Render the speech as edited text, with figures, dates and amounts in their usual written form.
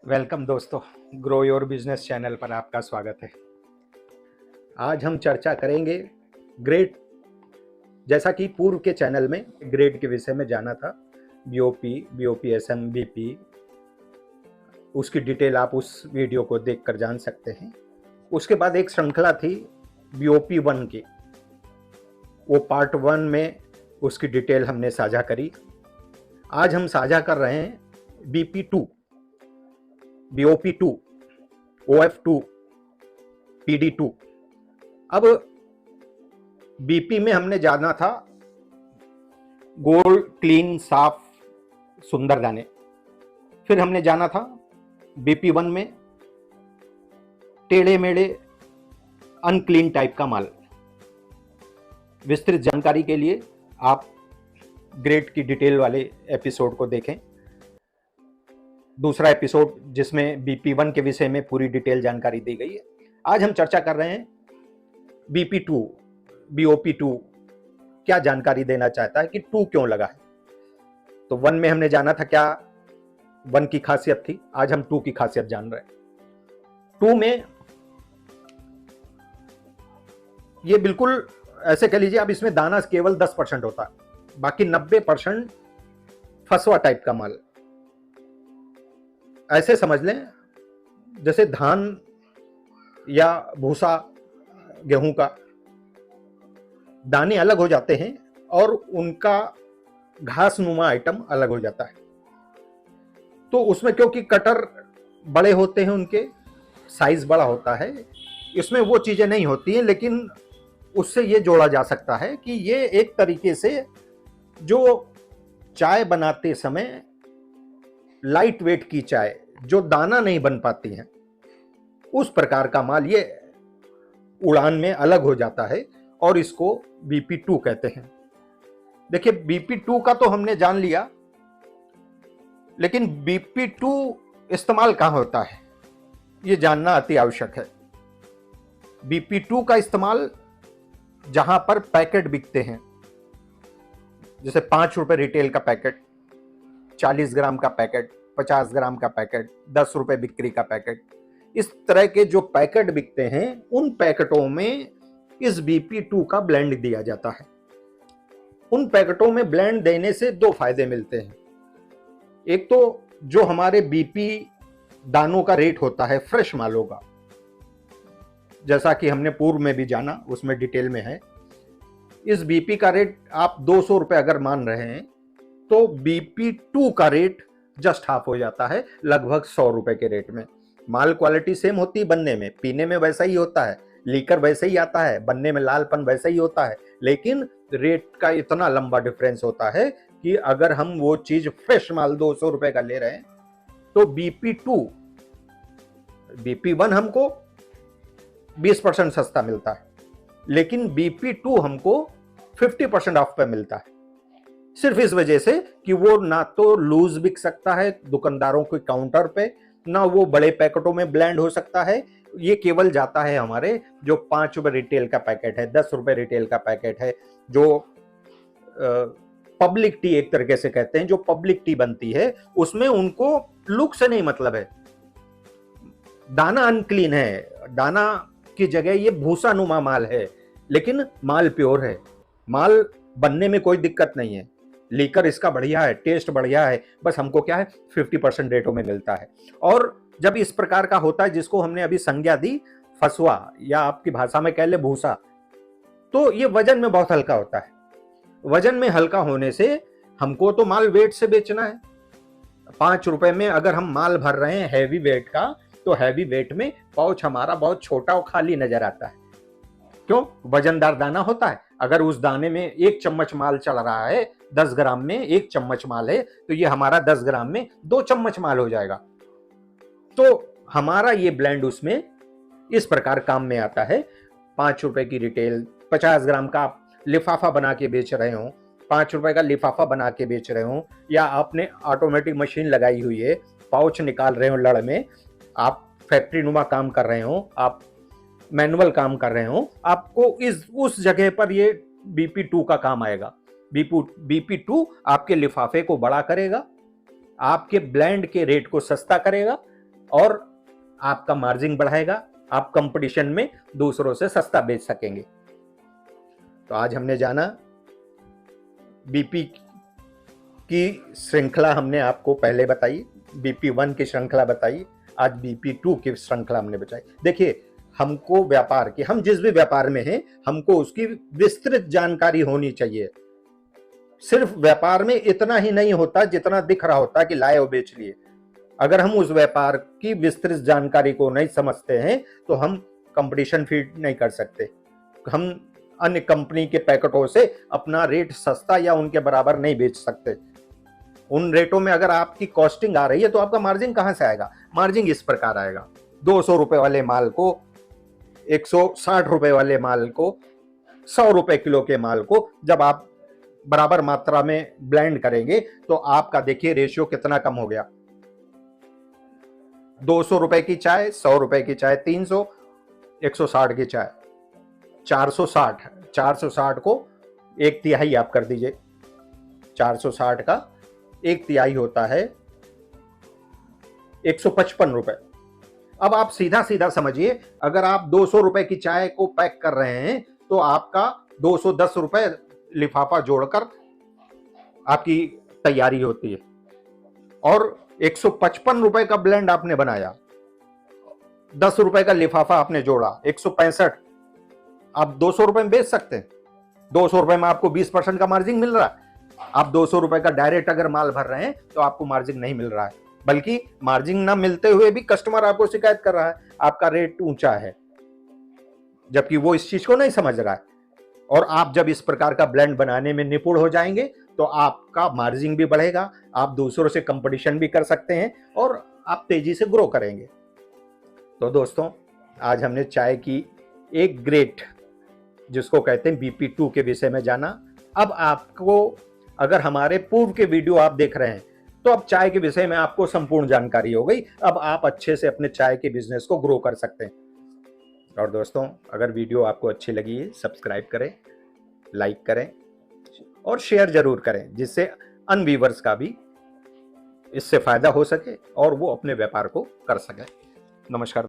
Welcome दोस्तों, grow your business channel पर आपका स्वागत है। आज हम चर्चा करेंगे ग्रेड। जैसा कि पूर्व के चैनल में ग्रेड के विषय में जाना था, बीओपी, बीओपीएसएम, बीपी, उसकी डिटेल आप उस वीडियो को देखकर जान सकते हैं। उसके बाद एक श्रृंखला थी बीओपी 1 की, वो पार्ट 1 में उसकी डिटेल हमने साझा करी। आज हम साझा कर रहे हैं बीपी 2, बीओपी 2, ओएफ 2, पीडी 2। अब बीपी में हमने जाना था गोल, क्लीन, साफ, सुंदर दाने। फिर हमने जाना था बीपी 1 में टेढ़े मेढ़े अनक्लीन टाइप का माल। विस्तृत जानकारी के लिए आप ग्रेड की डिटेल वाले एपिसोड को देखें। दूसरा एपिसोड जिसमें बीपी 1 के विषय में पूरी डिटेल जानकारी दी गई है। आज हम चर्चा कर रहे हैं बीपी 2, बीओपी 2 क्या जानकारी देना चाहता है कि 2 क्यों लगा है। तो 1 में हमने जाना था क्या 1 की खासियत थी, आज हम 2 की खासियत जान रहे हैं। 2 में ये बिल्कुल ऐसे कह लीजिए, अब इसमें दाना केवल 10% होता है, बाकी 90% फसवा टाइप का माल। ऐसे समझ लें जैसे धान या भूसा, गेहूं का दाने अलग हो जाते हैं और उनका घास नुमा आइटम अलग हो जाता है। तो उसमें क्योंकि कटर बड़े होते हैं, उनके साइज बड़ा होता है, इसमें वो चीजें नहीं होती हैं। लेकिन उससे ये जोड़ा जा सकता है कि ये एक तरीके से जो चाय बनाते समय लाइट वेट की चाय जो दाना नहीं बन पाती है, उस प्रकार का माल ये उड़ान में अलग हो जाता है और इसको बीपी 2 कहते हैं। देखिए, बीपी 2 का तो हमने जान लिया, लेकिन बीपी 2 इस्तेमाल कहां होता है ये जानना अति आवश्यक है। बीपी 2 का इस्तेमाल जहां पर पैकेट बिकते हैं, जैसे 5 रुपए रिटेल का पैकेट, 40 ग्राम का पैकेट, 50 ग्राम का पैकेट, 10 रुपए बिक्री का पैकेट, इस तरह के जो पैकेट बिकते हैं, उन पैकेटों में इस बीपी 2 का ब्लेंड दिया जाता है। उन पैकेटों में ब्लेंड देने से 2 फायदे मिलते हैं। एक तो जो हमारे बीपी दानों का रेट होता है फ्रेश मालों का, जैसा कि हमने पूर्व में भी जाना, उसमें डिटेल में है। इस बीपी का रेट आप 200 रुपए अगर मान रहे हैं तो बीपी 2 का रेट जस्ट हाफ हो जाता है, लगभग 100 रुपए के रेट में। माल क्वालिटी सेम होती है बनने में, पीने में वैसा ही होता है, लीकर वैसे ही आता है, बनने में लालपन वैसा ही होता है, लेकिन रेट का इतना लंबा डिफरेंस होता है कि अगर हम वो चीज फ्रेश माल 200 रुपए का ले रहे हैं तो बीपी 2, बीपी 1 हमको 20% सस्ता मिलता है, लेकिन बीपी 2 हमको 50% ऑफ पे मिलता है। सिर्फ इस वजह से कि वो ना तो लूज बिक सकता है दुकानदारों के काउंटर पे, ना वो बड़े पैकेटों में ब्लेंड हो सकता है। ये केवल जाता है हमारे जो 5 रुपए रिटेल का पैकेट है, 10 रुपए रिटेल का पैकेट है, जो पब्लिक टी एक तरीके से कहते हैं, जो पब्लिक टी बनती है, उसमें उनको लुक से नहीं मतलब है। दाना अनक्लीन है, दाना की जगह ये भूसा नुमा माल है, लेकिन माल प्योर है, माल बनने में कोई दिक्कत नहीं है, लीकर इसका बढ़िया है, टेस्ट बढ़िया है, बस हमको क्या है 50% रेटों में मिलता है। और जब इस प्रकार का होता है, जिसको हमने अभी संज्ञा दी फसवा, या आपकी भाषा में कह ले भूसा, तो ये वजन में बहुत हल्का होता है। वजन में हल्का होने से हमको तो माल वेट से बेचना है। 5 रुपए में अगर हम माल भर रहे हैं हैवी वेट का, तो हैवी वेट में पाउच हमारा बहुत छोटा और खाली नजर आता है। क्यों? वजनदार दाना होता है। अगर उस दाने में 1 चम्मच माल चल रहा है, 10 ग्राम में 1 चम्मच माल है, तो ये हमारा 10 ग्राम में 2 चम्मच माल हो जाएगा। तो हमारा ये ब्लेंड उसमें इस प्रकार काम में आता है। 5 रुपए की रिटेल, 50 ग्राम का आप लिफाफा बना के बेच रहे हो, 5 रुपए का लिफाफा बना के बेच रहे हो, या आपने ऑटोमेटिक मशीन लगाई हुई है, पाउच निकाल रहे हो लड़ में, आप फैक्ट्री नुमा काम कर रहे हो, आप मैनुअल काम कर रहे हो, आपको उस जगह पर ये बीपी 2 का काम आएगा। बीपी 2 आपके लिफाफे को बड़ा करेगा, आपके ब्लेंड के रेट को सस्ता करेगा, और आपका मार्जिन बढ़ाएगा, आप कंपटीशन में दूसरों से सस्ता बेच सकेंगे। तो आज हमने जाना बीपी की श्रृंखला, हमने आपको पहले बताई, बीपी 1 की श्रृंखला बताई, आज बीपी 2 की श्रृंखला हमने बताई। देखिए, हमको व्यापार की, हम जिस भी व्यापार में हैं, हमको उसकी विस्तृत जानकारी होनी चाहिए। सिर्फ व्यापार में इतना ही नहीं होता जितना दिख रहा होता कि लाए और बेच लिए। अगर हम उस व्यापार की विस्तृत जानकारी को नहीं समझते हैं तो हम कंपटीशन फीड नहीं कर सकते, हम अन्य कंपनी के पैकेटों से अपना रेट सस्ता या उनके बराबर नहीं बेच सकते। उन रेटों में अगर आपकी कॉस्टिंग आ रही है तो आपका मार्जिन कहां से आएगा? मार्जिन इस प्रकार आएगा, 200 रुपए वाले माल को, 160 रुपए वाले माल को, 100 रुपए किलो के माल को जब आप बराबर मात्रा में ब्लेंड करेंगे तो आपका देखिए रेशियो कितना कम हो गया। 200 रुपए की चाय, 100 रुपए की चाय 300, 160 की चाय 460, 460 को 1/3 आप कर दीजिए, 460 का 1/3 होता है 155 रुपए। अब आप सीधा सीधा समझिए, अगर आप 200 रुपए की चाय को पैक कर रहे हैं तो आपका 210 रुपए लिफाफा जोड़कर आपकी तैयारी होती है, और 155 रुपए का ब्लेंड आपने बनाया, 10 रुपए का लिफाफा आपने जोड़ा, 165, आप 200 रुपए में बेच सकते हैं। 200 रुपए में आपको 20% का मार्जिन मिल रहा है। आप 200 रुपए का डायरेक्ट अगर माल भर रहे हैं तो आपको मार्जिन नहीं मिल रहा है, बल्कि मार्जिन ना मिलते हुए भी कस्टमर आपको शिकायत कर रहा है आपका रेट ऊंचा है, जबकि वो इस चीज को नहीं समझ रहा है। और आप जब इस प्रकार का ब्लेंड बनाने में निपुण हो जाएंगे तो आपका मार्जिन भी बढ़ेगा, आप दूसरों से कंपटीशन भी कर सकते हैं और आप तेजी से ग्रो करेंगे। तो दोस्तों, आज हमने चाय की एक ग्रेट, जिसको कहते हैं बीपी 2 के विषय में जाना। अब आपको, अगर हमारे पूर्व के वीडियो आप देख रहे हैं तो अब चाय के विषय में आपको संपूर्ण जानकारी हो गई। अब आप अच्छे से अपने चाय के बिजनेस को ग्रो कर सकते हैं। और दोस्तों, अगर वीडियो आपको अच्छी लगी है, सब्सक्राइब करें, लाइक करें और शेयर जरूर करें, जिससे अन्य व्यूअर्स का भी इससे फायदा हो सके और वो अपने व्यापार को कर सके। नमस्कार।